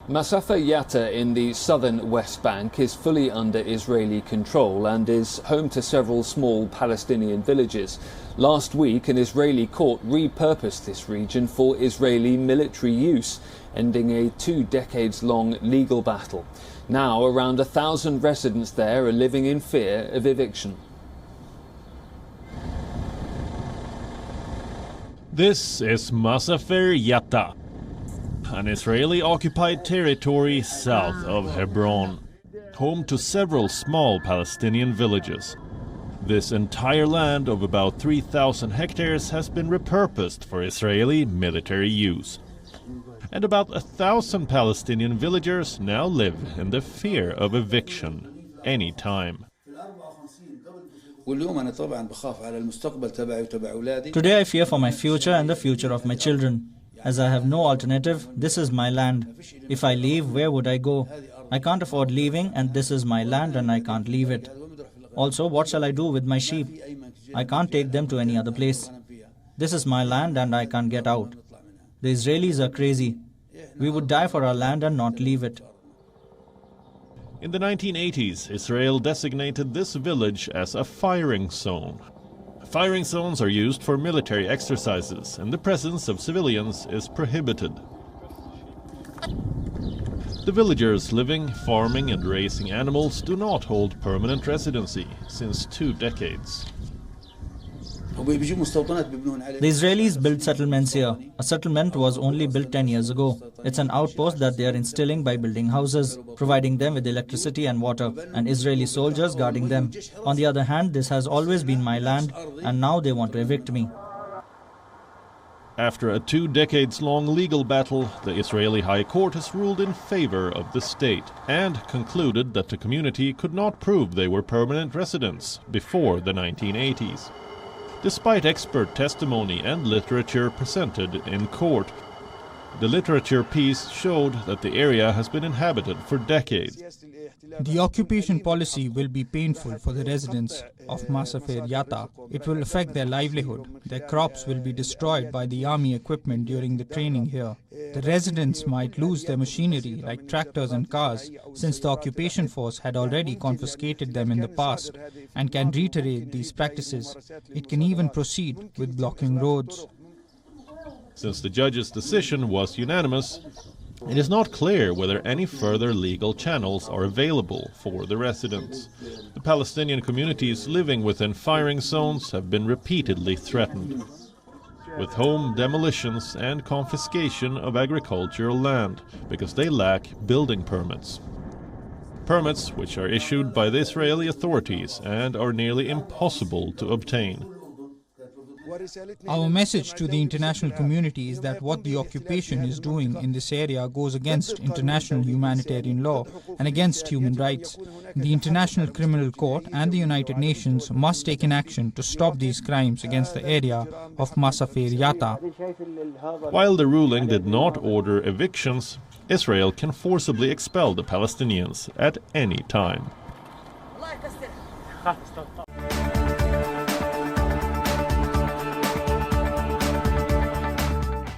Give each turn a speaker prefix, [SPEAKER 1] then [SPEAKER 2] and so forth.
[SPEAKER 1] Masafer Yatta in the southern West Bank is fully under Israeli control and is home to several small Palestinian villages. Last week, an Israeli court repurposed this region for Israeli military use, ending a 2 decades-long legal battle. Now, around 1,000 residents there are living in fear of eviction.
[SPEAKER 2] This is Masafer Yatta, an Israeli-occupied territory south of Hebron, home to several small Palestinian villages. This entire land of about 3,000 hectares has been repurposed for Israeli military use. And about 1,000 Palestinian villagers now live in the fear of eviction any time.
[SPEAKER 3] Today I fear for my future and the future of my children. As I have no alternative, this is my land. If I leave, where would I go? I can't afford leaving, and this is my land and I can't leave it. Also, what shall I do with my sheep? I can't take them to any other place. This is my land and I can't get out. The Israelis are crazy. We would die for our land and not leave it.
[SPEAKER 2] In the 1980s, Israel designated this village as a firing zone. Firing zones are used for military exercises, and the presence of civilians is prohibited. The villagers living, farming and raising animals do not hold permanent residency since 2 decades.
[SPEAKER 3] The Israelis built settlements here. A settlement was only built 10 years ago. It's an outpost that they are instilling by building houses, providing them with electricity and water, and Israeli soldiers guarding them. On the other hand, this has always been my land, and now they want to evict me.
[SPEAKER 2] After a 2 decades-long legal battle, the Israeli High Court has ruled in favor of the state and concluded that the community could not prove they were permanent residents before the 1980s. Despite expert testimony and literature presented in court, the literature piece showed that the area has been inhabited for decades.
[SPEAKER 4] The occupation policy will be painful for the residents of Masafer Yatta. It will affect their livelihood. Their crops will be destroyed by the army equipment during the training here. The residents might lose their machinery like tractors and cars, since the occupation force had already confiscated them in the past and can reiterate these practices. It can even proceed with blocking roads.
[SPEAKER 2] Since the judge's decision was unanimous, it is not clear whether any further legal channels are available for the residents. The Palestinian communities living within firing zones have been repeatedly threatened, with home demolitions and confiscation of agricultural land because they lack building permits. Permits which are issued by the Israeli authorities and are nearly impossible to obtain.
[SPEAKER 4] Our message to the international community is that what the occupation is doing in this area goes against international humanitarian law and against human rights. The International Criminal Court and the United Nations must take an action to stop these crimes against the area of Masafer Yatta.
[SPEAKER 2] While the ruling did not order evictions, Israel can forcibly expel the Palestinians at any time.